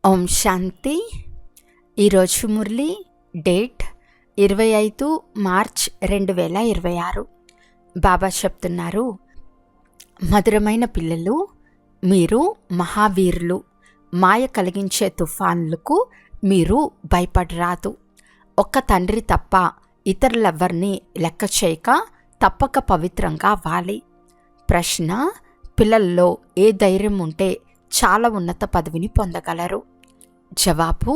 ఓం శాంతి. ఈరోజు Murali date 25 March 2026. బాబా చెప్తున్నారు, మధురమైన పిల్లలు, మీరు మహావీరులు. మాయ కలిగించే తుఫాన్లకు మీరు భయపడరాదు. ఒక్క తండ్రి తప్ప ఇతరులెవ్వరిని లెక్క చేయక తప్పక పవిత్రంగా అవ్వాలి. ప్రశ్న: పిల్లల్లో ఏ ధైర్యం ఉంటే చాలా ఉన్నత పదవిని పొందగలరు? జవాబు: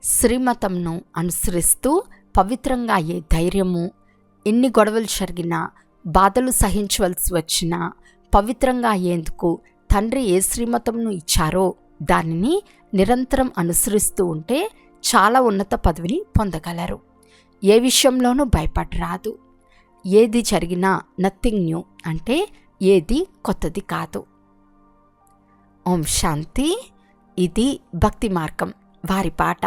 శ్రీమతంను అనుసరిస్తూ పవిత్రంగా అయ్యే ధైర్యము. ఎన్ని గొడవలు జరిగినా, బాధలు సహించవలసి వచ్చినా, పవిత్రంగా అయ్యేందుకు తండ్రి ఏ శ్రీమతంను ఇచ్చారో దానిని నిరంతరం అనుసరిస్తూ ఉంటే చాలా ఉన్నత పదవిని పొందగలరు. ఏ విషయంలోనూ భయపడరాదు. ఏది జరిగినా నథింగ్ న్యూ, అంటే ఏది కొత్తది కాదు. ఓం శాంతి. ఇది భక్తి మార్గం వారి పాట.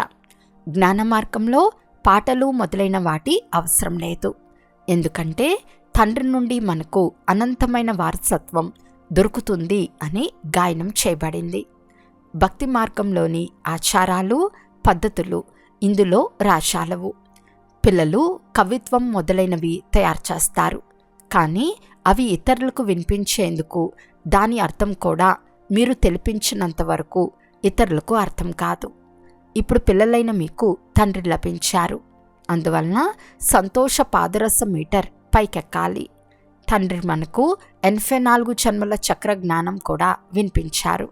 జ్ఞాన మార్గంలో పాటలు మొదలైన వాటి అవసరం లేదు. ఎందుకంటే తండ్రి నుండి మనకు అనంతమైన వారసత్వం దొరుకుతుంది అని గాయనం చేయబడింది. భక్తి మార్గంలోని ఆచారాలు, పద్ధతులు ఇందులో రాశాలవు. పిల్లలు కవిత్వం మొదలైనవి తయారు చేస్తారు, కానీ అవి ఇతరులకు వినిపించేందుకు దాని అర్థం కూడా మీరు తెలిపించినంత వరకు ఇతరులకు అర్థం కాదు. ఇప్పుడు పిల్లలైన మీకు తండ్రి లభించారు. అందువలన సంతోష పాదరస మీటర్ పైకెక్కాలి. తండ్రి మనకు 84 జన్మల చక్ర జ్ఞానం కూడా వినిపించారు.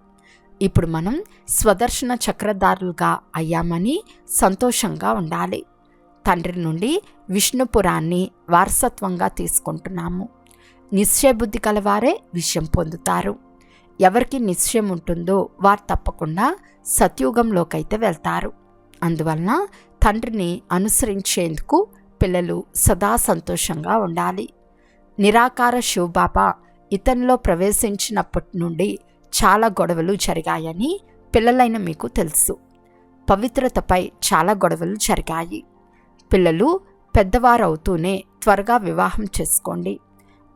ఇప్పుడు మనం స్వదర్శన చక్రధారులుగా అయ్యామని సంతోషంగా ఉండాలి. తండ్రి నుండి విష్ణుపురాన్ని వారసత్వంగా తీసుకుంటున్నాము. నిశ్చయబుద్ధి కలవారే విషయం పొందుతారు. ఎవరికి నిశ్చయం ఉంటుందో వారు తప్పకుండా సత్యుగంలోకైతే వెళ్తారు. అందువలన తండ్రిని అనుసరించేందుకు పిల్లలు సదా సంతోషంగా ఉండాలి. నిరాకార శివబాబా ఇతనిలో ప్రవేశించినప్పటి నుండి చాలా గొడవలు జరిగాయని పిల్లలైన మీకు తెలుసు. పవిత్రతపై చాలా గొడవలు జరిగాయి. పిల్లలు పెద్దవారవుతూనే త్వరగా వివాహం చేసుకోండి.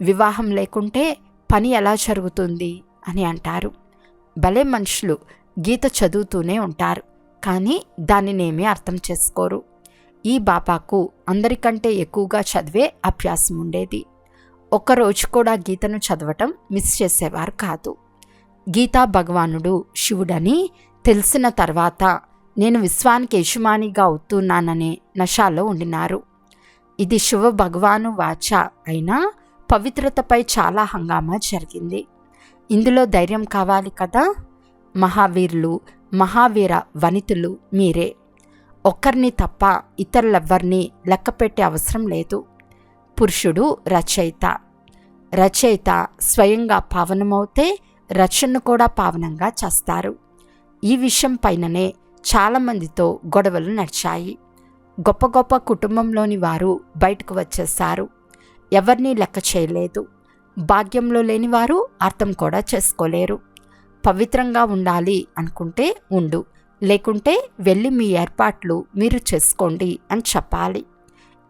వివాహం లేకుంటే పని ఎలా జరుగుతుంది అని అంటారు. భలే మనుషులు గీత చదువుతూనే ఉంటారు, కానీ దానినేమీ అర్థం చేసుకోరు. ఈ బాబాకు అందరికంటే ఎక్కువగా చదివే అభ్యాసం ఉండేది. ఒక్కరోజు కూడా గీతను చదవటం మిస్ చేసేవారు కాదు. గీతా భగవానుడు శివుడని తెలిసిన తర్వాత నేను విశ్వానికి యజమానిగా అవుతున్నాననే నశాలో ఉండినారు. ఇది శివ భగవాను వాచ అయినా పవిత్రతపై చాలా హంగామా జరిగింది. ఇందులో ధైర్యం కావాలి కదా. మహావీరులు, మహావీర వనితులు మీరే. ఒక్కరిని తప్ప ఇతరులెవ్వరినీ లెక్కపెట్టే అవసరం లేదు. పురుషుడు రచయిత. రచయిత స్వయంగా పావనమవుతే రచనను కూడా పావనంగా చేస్తారు. ఈ విషయం పైననే చాలామందితో గొడవలు నడిచాయి. గొప్ప గొప్ప కుటుంబంలోని వారు బయటకు వచ్చేశారు. ఎవరినీ లెక్క చేయలేదు. భాగ్యంలో లేని వారు అర్థం కూడా చేసుకోలేరు. పవిత్రంగా ఉండాలి అనుకుంటే ఉండు, లేకుంటే వెళ్ళి మీ ఏర్పాట్లు మీరు చేసుకోండి అని చెప్పాలి.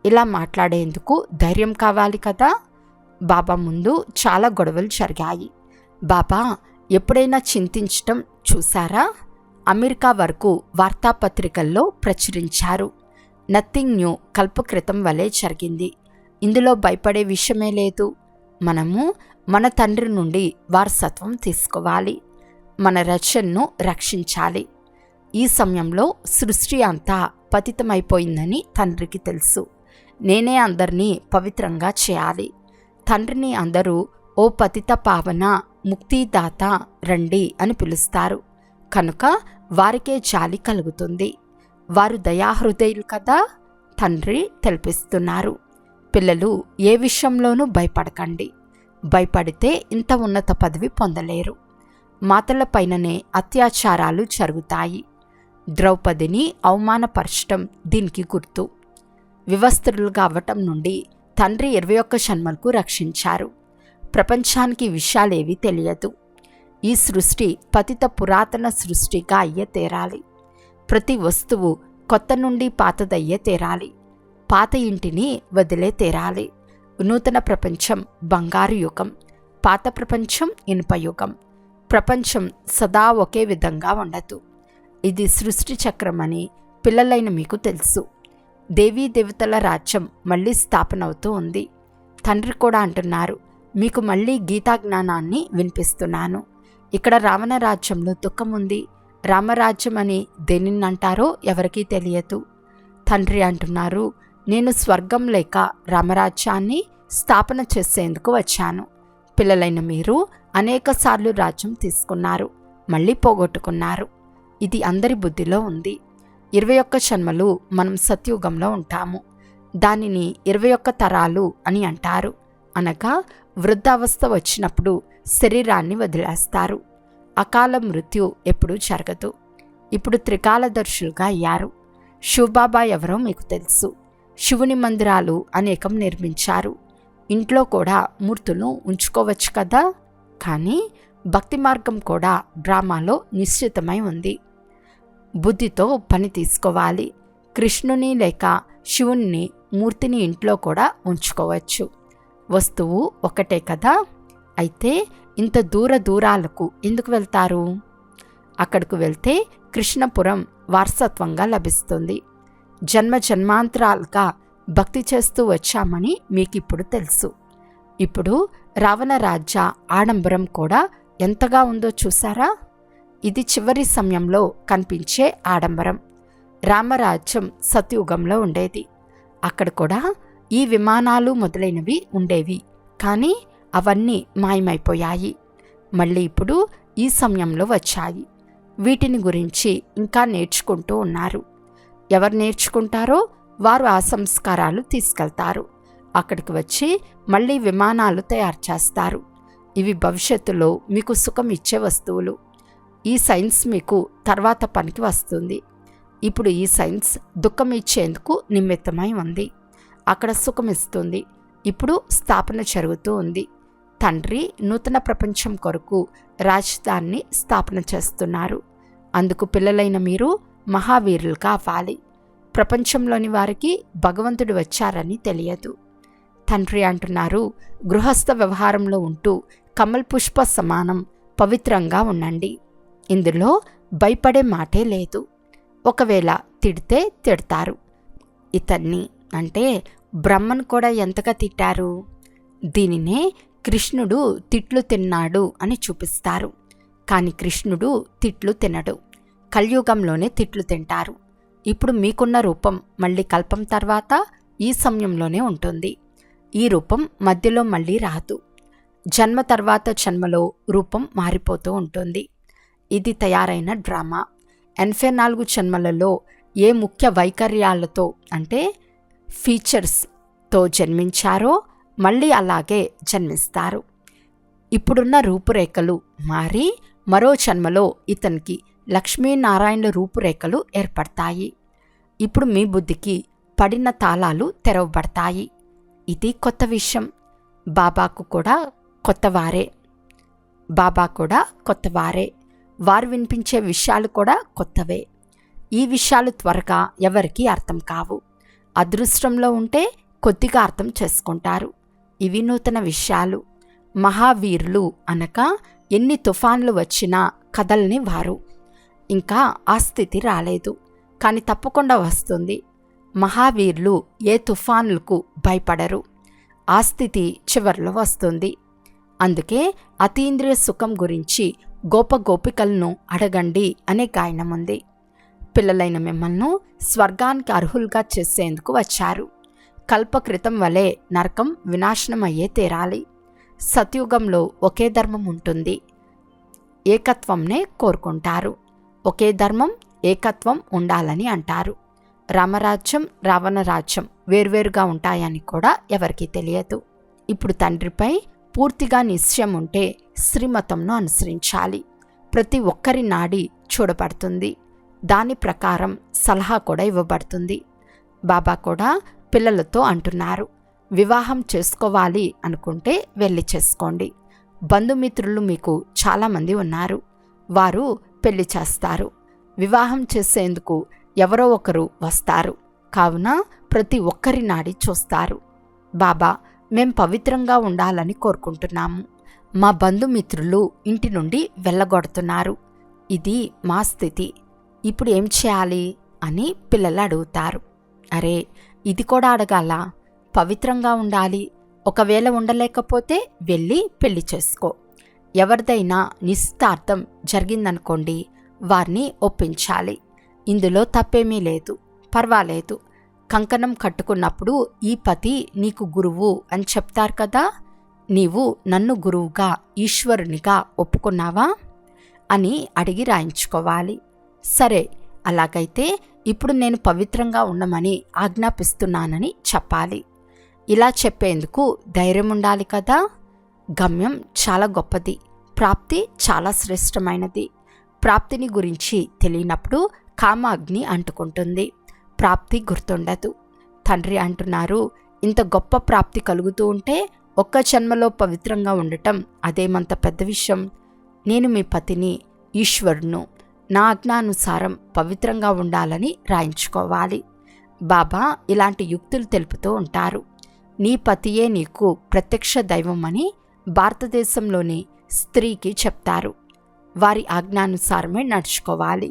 ఇలా మాట్లాడేందుకు ధైర్యం కావాలి కదా. బాబా ముందు చాలా గొడవలు జరిగాయి. బాబా ఎప్పుడైనా చింతించటం చూసారా? అమెరికా వరకు వార్తాపత్రికల్లో ప్రచురించారు. నథింగ్ న్యూ కల్పకృతం వలె జరిగింది. ఇందులో భయపడే విషయమే లేదు. మనము మన తండ్రి నుండి వారసత్వం తీసుకోవాలి. మన రచనను రక్షించాలి. ఈ సమయంలో సృష్టి అంతా పతితమైపోయిందని తండ్రికి తెలుసు. నేనే అందరినీ పవిత్రంగా చేయాలి. తండ్రిని అందరూ ఓ పతిత పావన ముక్తిదాత రండి అని పిలుస్తారు. కనుక వారికే జాలి కలుగుతుంది. వారు దయాహృదయులు కదా. తండ్రి తెలిపిస్తున్నారు, పిల్లలు ఏ విషయంలోనూ భయపడకండి. భయపడితే ఇంత ఉన్నత పదవి పొందలేరు. మాతలపైననే అత్యాచారాలు జరుగుతాయి. ద్రౌపదిని అవమానపరచటం దీనికి గుర్తు. వివస్త్రులుగా అవ్వటం నుండి తండ్రి 21 జన్మలకు రక్షించారు. ప్రపంచానికి విషయాలేవీ తెలియదు. ఈ సృష్టి పతిత పురాతన సృష్టిగా అయ్యే తీరాలి. ప్రతి వస్తువు కొత్త నుండి పాతదయ్యే తీరాలి. పాత ఇంటిని వదిలే తీరాలి. నూతన ప్రపంచం బంగారు యుగం, పాత ప్రపంచం ఇనుప యుగం. ప్రపంచం సదా ఒకే విధంగా ఉండదు. ఇది సృష్టి చక్రమని పిల్లలైన మీకు తెలుసు. దేవీ దేవతల రాజ్యం మళ్ళీ స్థాపన అవుతూ ఉంది. తండ్రి కూడా అంటున్నారు, మీకు మళ్ళీ గీతా జ్ఞానాన్ని వినిపిస్తున్నాను. ఇక్కడ రావణ రాజ్యంలో దుఃఖం ఉంది. రామరాజ్యం అని దేనిని అంటారో ఎవరికీ తెలియదు. తండ్రి అంటున్నారు, నేను స్వర్గం లేక రామరాజ్యాన్ని స్థాపన చేసేందుకు వచ్చాను. పిల్లలైన మీరు అనేకసార్లు రాజ్యం తీసుకున్నారు, మళ్ళీ పోగొట్టుకున్నారు. ఇది అందరి బుద్ధిలో ఉంది. 21 జన్మలు మనం సత్యుగంలో ఉంటాము. దానిని 21 తరాలు అని అంటారు. అనగా వృద్ధావస్థ వచ్చినప్పుడు శరీరాన్ని వదిలేస్తారు. అకాల మృత్యు ఎప్పుడూ జరగదు. ఇప్పుడు త్రికాలదర్శులుగా అయ్యారు. శివబాబా ఎవరో మీకు తెలుసు. శివుని మందిరాలు అనేకం నిర్మించారు. ఇంట్లో కూడా మూర్తులు ఉంచుకోవచ్చు కదా. కానీ భక్తి మార్గం కూడా డ్రామాలో నిశ్చితమై ఉంది. బుద్ధితో పని తీసుకోవాలి. కృష్ణుని లేక శివుని మూర్తిని ఇంట్లో కూడా ఉంచుకోవచ్చు. వస్తువు ఒకటే కదా. అయితే ఇంత దూరాలకు ఎందుకు వెళ్తారు? అక్కడికి వెళ్తే కృష్ణపురం వారసత్వంగా లభిస్తుంది. జన్మ జన్మాంతరాలుగా భక్తి చేస్తూ వచ్చామని మీకు ఇప్పుడు తెలుసు. ఇప్పుడు రావణ రాజ్య ఆడంబరం కూడా ఎంతగా ఉందో చూసారా? ఇది చివరి సమయంలో కనిపించే ఆడంబరం. రామరాజ్యం సత్యుగంలో ఉండేది. అక్కడ కూడా ఈ విమానాలు మొదలైనవి ఉండేవి. కానీ అవన్నీ మాయమైపోయాయి. మళ్ళీ ఇప్పుడు ఈ సమయంలో వచ్చాయి. వీటిని గురించి ఇంకా నేర్చుకుంటూ ఉన్నారు. ఎవరు నేర్చుకుంటారో వారు ఆ సంస్కారాలు తీసుకెళ్తారు. అక్కడికి వచ్చి మళ్ళీ విమానాలు తయారు చేస్తారు. ఇవి భవిష్యత్తులో మీకు సుఖం ఇచ్చే వస్తువులు. ఈ సైన్స్ మీకు తర్వాత పనికి వస్తుంది. ఇప్పుడు ఈ సైన్స్ దుఃఖం ఇచ్చేందుకు నిమిత్తమై ఉంది. అక్కడ సుఖం ఇస్తుంది. ఇప్పుడు స్థాపన జరుగుతూ ఉంది. తండ్రి నూతన ప్రపంచం కొరకు రాజధానిని స్థాపన చేస్తున్నారు. అందుకు పిల్లలైన మీరు మహావీరులుగా అవ్వాలి. ప్రపంచంలోని వారికి భగవంతుడు వచ్చారని తెలియదు. తండ్రి అంటున్నారు, గృహస్థ వ్యవహారంలో ఉంటూ కమల్ పుష్ప సమానం పవిత్రంగా ఉండండి. ఇందులో భయపడే మాటే లేదు. ఒకవేళ తిడితే తిడతారు. ఇతన్ని అంటే బ్రహ్మను కూడా ఎంతగా తిట్టారు. దీనినే కృష్ణుడు తిట్లు తిన్నాడు అని చూపిస్తారు. కానీ కృష్ణుడు తిట్లు తినడు. కలియుగంలోనే తిట్లు తింటారు. ఇప్పుడు మీకున్న రూపం మళ్ళీ కల్పం తర్వాత ఈ సమయంలోనే ఉంటుంది. ఈ రూపం మధ్యలో మళ్ళీ రాదు. జన్మ తర్వాత జన్మలో రూపం మారిపోతూ ఉంటుంది. ఇది తయారైన డ్రామా. 84 జన్మలలో ఏ ముఖ్య వైకర్యాలతో అంటే ఫీచర్స్తో జన్మించారో మళ్ళీ అలాగే జన్మిస్తారు. ఇప్పుడున్న రూపురేఖలు మారి మరో జన్మలో ఇతనికి లక్ష్మీనారాయణుల రూపురేఖలు ఏర్పడతాయి. ఇప్పుడు మీ బుద్ధికి పడిన తాళాలు తెరవబడతాయి. ఇది కొత్త విషయం. బాబాకు కూడా కొత్తవారే. వారు వినిపించే విషయాలు కూడా కొత్తవే. ఈ విషయాలు త్వరగా ఎవరికీ అర్థం కావు. అదృష్టంలో ఉంటే కొద్దిగా అర్థం చేసుకుంటారు. ఇవి నూతన విషయాలు. మహావీరులు అనగా ఎన్ని తుఫాన్లు వచ్చినా కదలని వారు. ఇంకా ఆ స్థితి రాలేదు, కానీ తప్పకుండా వస్తుంది. మహావీరులు ఏ తుఫాన్లకు భయపడరు. ఆ స్థితి చివరిలో వస్తుంది. అందుకే అతీంద్రియ సుఖం గురించి గోపికలను అడగండి అనే గాయనం ఉంది. పిల్లలైన మిమ్మల్ని స్వర్గానికి అర్హులుగా చేసేందుకు వచ్చారు. కల్పకృతం వలె నరకం వినాశనం అయ్యే తీరాలి. సత్యుగంలో ఒకే ధర్మం ఉంటుంది. ఏకత్వంనే కోరుకుంటారు. ఒకే ధర్మం ఏకత్వం ఉండాలని అంటారు. రామరాజ్యం రావణ రాజ్యం వేర్వేరుగా ఉంటాయని కూడా ఎవరికీ తెలియదు. ఇప్పుడు తండ్రిపై పూర్తిగా నిశ్చయం ఉంటే శ్రీమతంను అనుసరించాలి. ప్రతి ఒక్కరి నాడి చూడబడుతుంది. దాని ప్రకారం సలహా కూడా ఇవ్వబడుతుంది. బాబా కూడా పిల్లలతో అంటున్నారు, వివాహం చేసుకోవాలి అనుకుంటే వెళ్ళి చేసుకోండి. బంధుమిత్రులు మీకు చాలామంది ఉన్నారు. వారు పెళ్లి చేస్తారు. వివాహం చేసేందుకు ఎవరో ఒకరు వస్తారు. కావున ప్రతి ఒక్కరి నాడి చూస్తారు. బాబా, మేం పవిత్రంగా ఉండాలని కోరుకుంటున్నాము. మా బంధుమిత్రులు ఇంటి నుండి వెళ్ళగొడుతున్నారు. ఇది మా స్థితి. ఇప్పుడు ఏం చేయాలి అని పిల్లలు అడుగుతారు. అరే, ఇది కూడా అడగాల? పవిత్రంగా ఉండాలి. ఒకవేళ ఉండలేకపోతే వెళ్ళి పెళ్లి చేసుకో. ఎవరిదైనా నిశ్చితార్థం జరిగిందనుకోండి, వారిని ఒప్పించాలి. ఇందులో తప్పేమీ లేదు, పర్వాలేదు. కంకణం కట్టుకున్నప్పుడు ఈ పతి నీకు గురువు అని చెప్తారు కదా, నీవు నన్ను గురువుగా, ఈశ్వరునిగా ఒప్పుకున్నావా అని అడిగి రాయించుకోవాలి. సరే, అలాగైతే ఇప్పుడు నేను పవిత్రంగా ఉండమని ఆజ్ఞాపిస్తున్నానని చెప్పాలి. ఇలా చెప్పేందుకు ధైర్యం ఉండాలి కదా. గమ్యం చాలా గొప్పది, ప్రాప్తి చాలా శ్రేష్టమైనది. ప్రాప్తిని గురించి తెలియనప్పుడు కామాగ్ని అంటుకుంటుంది, ప్రాప్తి గుర్తుండదు. తండ్రి అంటున్నారు, ఇంత గొప్ప ప్రాప్తి కలుగుతూ ఉంటే ఒక్క జన్మలో పవిత్రంగా ఉండటం అదేమంత పెద్ద విషయం. నేను మీ పతిని, ఈశ్వరును, నా ఆజ్ఞానుసారం పవిత్రంగా ఉండాలని రాయించుకోవాలి. బాబా ఇలాంటి యుక్తులు తెలుపుతూ ఉంటారు. నీ పతియే నీకు ప్రత్యక్ష దైవం అని భారతదేశంలోని స్త్రీకి చెప్తారు. వారి ఆజ్ఞానుసారమే నడుచుకోవాలి.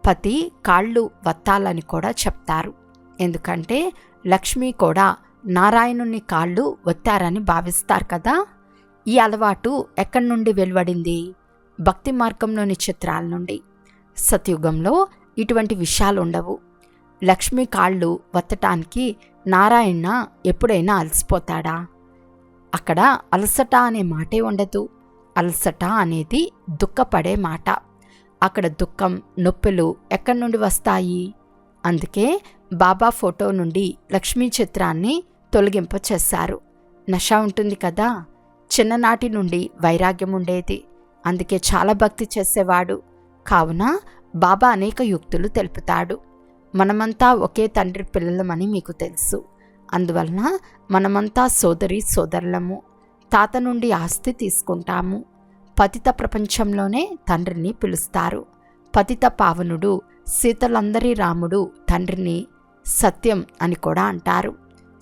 పతి కాళ్ళు వత్తాలని కూడా చెప్తారు. ఎందుకంటే లక్ష్మి కూడా నారాయణుని కాళ్ళు వత్తారని భావిస్తారు కదా. ఈ అలవాటు ఎక్కడి నుండి వెలువడింది? భక్తి మార్గంలోని చిత్రాల నుండి. సత్యుగంలో ఇటువంటి విషయాలు ఉండవు. లక్ష్మి కాళ్ళు వత్తటానికి నారాయణ ఎప్పుడైనా అలసిపోతాడా? అక్కడ అలసట అనే మాటే ఉండదు. అలసట అనేది దుఃఖపడే మాట. అక్కడ దుఃఖం, నొప్పులు ఎక్కడి నుండి వస్తాయి? అందుకే బాబా ఫోటో నుండి లక్ష్మీ చిత్రాన్ని తొలగింప చేశారు. నష ఉంటుంది కదా. చిన్ననాటి నుండి వైరాగ్యం ఉండేది, అందుకే చాలా భక్తి చేసేవాడు. కావున బాబా అనేక యుక్తులు తెలుపుతాడు. మనమంతా ఒకే తండ్రి పిల్లలమని మీకు తెలుసు. అందువలన మనమంతా సోదరి సోదరులము. తాత నుండి ఆస్తి తీసుకుంటాము. పతిత ప్రపంచంలోనే తండ్రిని పిలుస్తారు. పతిత పావనుడు, సీతలందరి రాముడు తండ్రిని సత్యం అని కూడా అంటారు.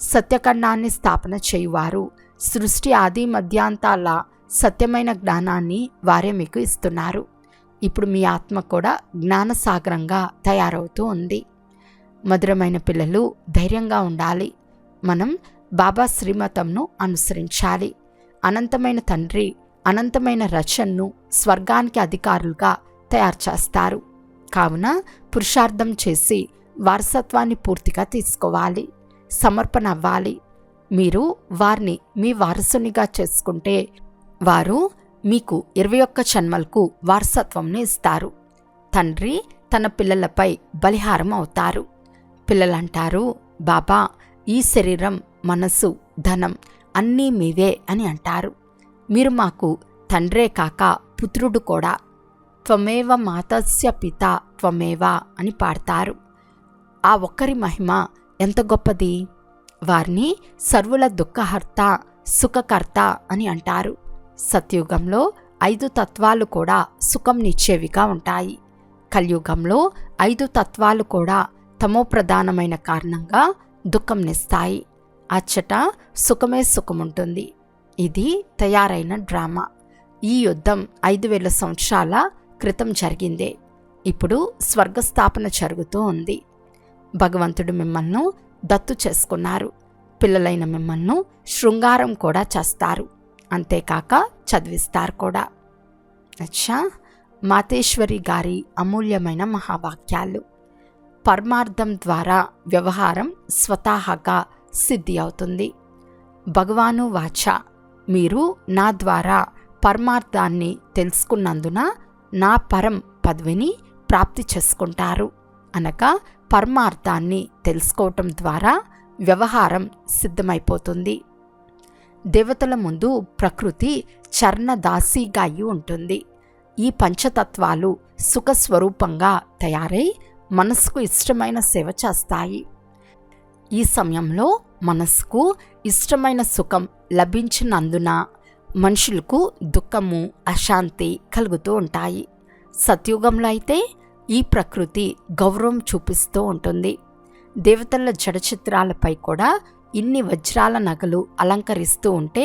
సత్యఖండాన్ని స్థాపన చేయువారు, సృష్టి ఆది మధ్యాంతాల సత్యమైన జ్ఞానాన్ని వారే మీకు ఇస్తున్నారు. ఇప్పుడు మీ ఆత్మ కూడా జ్ఞానసాగరంగా తయారవుతూ ఉంది. మధురమైన పిల్లలు, ధైర్యంగా ఉండాలి. మనం బాబా శ్రీమతంను అనుసరించాలి. అనంతమైన తండ్రి అనంతమైన రచనను స్వర్గానికి అధికారులుగా తయారు చేస్తారు. కావున పురుషార్థం చేసి వారసత్వాన్ని పూర్తిగా తీసుకోవాలి, సమర్పణ అవ్వాలి. మీరు వారిని మీ వారసునిగా చేసుకుంటే వారు మీకు 21 జన్మలకు వారసత్వంను ఇస్తారు. తండ్రి తన పిల్లలపై బలిహారం అవుతారు. పిల్లలంటారు, బాబా ఈ శరీరం, మనసు, ధనం అన్నీ మీవే అని అంటారు. మీరు మాకు తండ్రే కాక పుత్రుడు కూడా. త్వమేవ మాతస్య పిత త్వమేవ అని పాడతారు. ఆ ఒక్కరి మహిమ ఎంత గొప్పది. వారిని సర్వుల దుఃఖహర్త, సుఖకర్త అని అంటారు. సత్యుగంలో 5 తత్వాలు కూడా సుఖంనిచ్చేవిగా ఉంటాయి. కలియుగంలో 5 తత్వాలు కూడా తమోప్రధానమైన కారణంగా దుఃఖంనిస్తాయి. అచ్చట సుఖమే సుఖముంటుంది. ఇది తయారైన డ్రామా. ఈ యుద్ధం 5000 సంవత్సరాల క్రితం జరిగిందే. ఇప్పుడు స్వర్గస్థాపన జరుగుతూ ఉంది. భగవంతుడు మిమ్మల్ని దత్తు చేసుకున్నారు. పిల్లలైన మిమ్మల్ని శృంగారం కూడా చేస్తారు, అంతేకాక చదివిస్తారు కూడా. అచ్చా, మాతేశ్వరి గారి అమూల్యమైన మహావాక్యాలు. పరమార్థం ద్వారా వ్యవహారం స్వతహాగా సిద్ధి అవుతుంది. భగవాను వాచ, మీరు నా ద్వారా పరమార్థాన్ని తెలుసుకున్నందున నా పరం పదవిని ప్రాప్తి చేసుకుంటారు. అనగా పరమార్థాన్ని తెలుసుకోవటం ద్వారా వ్యవహారం సిద్ధమైపోతుంది. దేవతల ముందు ప్రకృతి చరణదాసీగా అయి ఉంటుంది. ఈ పంచతత్వాలు సుఖస్వరూపంగా తయారై మనసుకు ఇష్టమైన సేవ చేస్తాయి. ఈ సమయంలో మనసుకు ఇష్టమైన సుఖం లభించినందున మనుషులకు దుఃఖము, అశాంతి కలుగుతూ ఉంటాయి. సత్యుగంలో అయితే ఈ ప్రకృతి గౌరవం చూపిస్తూ ఉంటుంది. దేవతల జడచిత్రాలపై కూడా ఇన్ని వజ్రాల నగలు అలంకరిస్తూ ఉంటే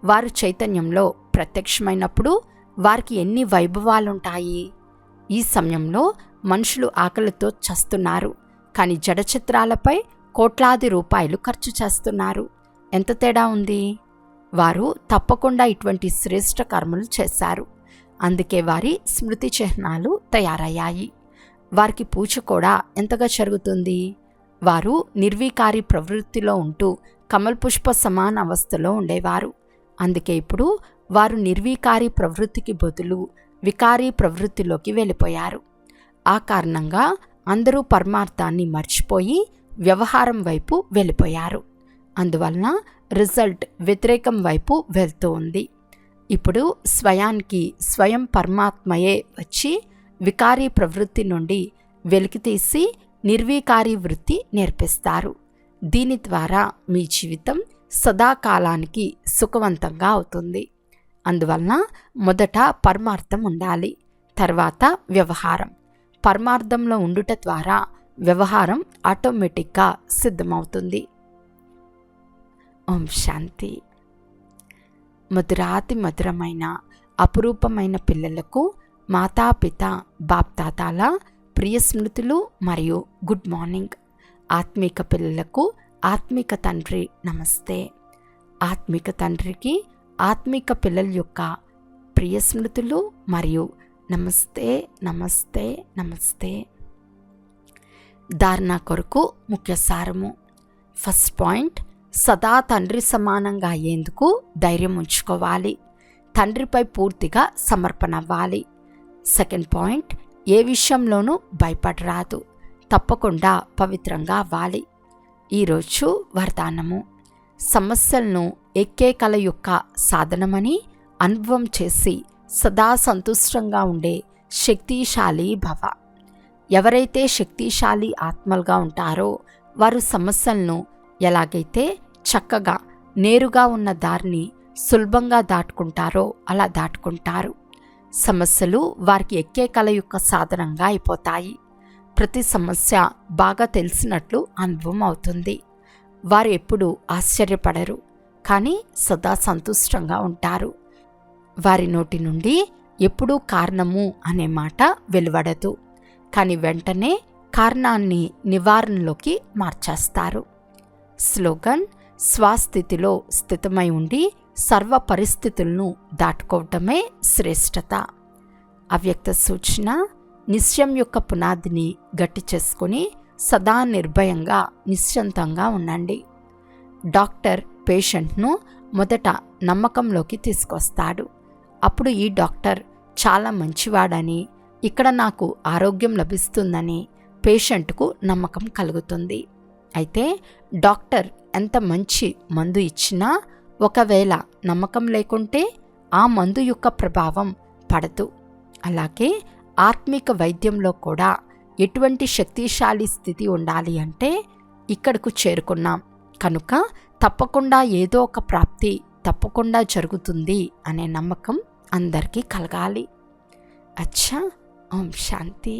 వారు చైతన్యంలో ప్రత్యక్షమైనప్పుడు వారికి ఎన్ని వైభవాలుంటాయి. ఈ సమయంలో మనుషులు ఆకలితో చస్తున్నారు, కానీ జడ చిత్రాలపై కోట్లాది రూపాయలు ఖర్చు చేస్తున్నారు. ఎంత తేడా ఉంది? వారు తప్పకుండా ఇటువంటి శ్రేష్ఠ కర్మలు చేశారు. అందుకే వారి స్మృతి చిహ్నాలు తయారయ్యాయి. వారికి పూజ కూడా ఎంతగా జరుగుతుంది. వారు నిర్వీకారి ప్రవృత్తిలో ఉంటూ కమల్ పుష్ప సమాన అవస్థలో ఉండేవారు. అందుకే ఇప్పుడు వారు నిర్వీకారి ప్రవృత్తికి బదులు వికారీ ప్రవృత్తిలోకి వెళ్ళిపోయారు. ఆ కారణంగా అందరూ పరమార్థాన్ని మర్చిపోయి వ్యవహారం వైపు వెళ్ళిపోయారు. అందువలన రిజల్ట్ వ్యతిరేకం వైపు వెళ్తూ ఉంది. ఇప్పుడు స్వయానికి స్వయం పరమాత్మయే వచ్చి వికారీ ప్రవృత్తి నుండి వెలికితీసి నిర్వీకారీ వృత్తి నేర్పిస్తారు. దీని ద్వారా మీ జీవితం సదాకాలానికి సుఖవంతంగా అవుతుంది. అందువలన మొదట పరమార్థం ఉండాలి, తర్వాత వ్యవహారం. పరమార్థంలో ఉండుట ద్వారా వ్యవహారం ఆటోమేటిక్గా సిద్ధమవుతుంది. ఓం శాంతి. మధురాతి మధురమైన అపురూపమైన పిల్లలకు మాతాపిత బాప్దాదాల ప్రియ స్మృతులు మరియు గుడ్ మార్నింగ్. ఆత్మిక పిల్లలకు ఆత్మిక తండ్రి నమస్తే. ఆత్మిక తండ్రికి ఆత్మిక పిల్లల యొక్క ప్రియ స్మృతులు మరియు నమస్తే నమస్తే నమస్తే. ధారణ కొరకు ముఖ్య సారము. ఫస్ట్ పాయింట్, సదా తండ్రి సమానంగా అయ్యేందుకు ధైర్యం ఉంచుకోవాలి. తండ్రిపై పూర్తిగా సమర్పణ అవ్వాలి. సెకండ్ పాయింట్, ఏ విషయంలోనూ భయపడరాదు, తప్పకుండా పవిత్రంగా అవ్వాలి. ఈరోజు వరదానము. సమస్యలను ఎక్కే కళ యొక్క సాధనమని అనుభవం చేసి సదా సంతుష్టంగా ఉండే శక్తిశాలి భవ. ఎవరైతే శక్తిశాలి ఆత్మలుగా ఉంటారో వారు సమస్యలను ఎలాగైతే చక్కగా నేరుగా ఉన్న దారిని సులభంగా దాటుకుంటారో అలా దాటుకుంటారు. సమస్యలు వారికి ఎక్కే కళ యొక్క సాధనంగా అయిపోతాయి. ప్రతి సమస్య బాగా తెలిసినట్లు అనుభవం అవుతుంది. వారు ఎప్పుడూ ఆశ్చర్యపడరు, కానీ సదా సంతుష్టంగా ఉంటారు. వారి నోటి నుండి ఎప్పుడూ కారణము అనే మాట వెలువడదు, కానీ వెంటనే కారణాన్ని నివారణలోకి మార్చేస్తారు. స్లోగన్: స్వస్థితిలో స్థితమై ఉండి సర్వ పరిస్థితులను దాటుకోవటమే శ్రేష్టత. అవ్యక్త సూచన: నిశ్చయం యొక్క పునాదిని గట్టి చేసుకుని సదా నిర్భయంగా నిశ్చంతంగా ఉండండి. డాక్టర్ పేషెంట్ను మొదట నమ్మకంలోకి తీసుకొస్తాడు. అప్పుడు ఈ డాక్టర్ చాలా మంచివాడని, ఇక్కడ నాకు ఆరోగ్యం లభిస్తుందని పేషెంట్కు నమ్మకం కలుగుతుంది. అయితే డాక్టర్ ఎంత మంచి మందు ఇచ్చినా ఒకవేళ నమ్మకం లేకుంటే ఆ మందు యొక్క ప్రభావం పడదు. అలాగే ఆత్మిక వైద్యంలో కూడా ఎటువంటి శక్తిశాలి స్థితి ఉండాలి అంటే ఇక్కడకు చేరుకున్నాం కనుక తప్పకుండా ఏదో ఒక ప్రాప్తి తప్పకుండా జరుగుతుంది అనే నమ్మకం అందరికీ కలగాలి. అచ్చా. ఓం శాంతి.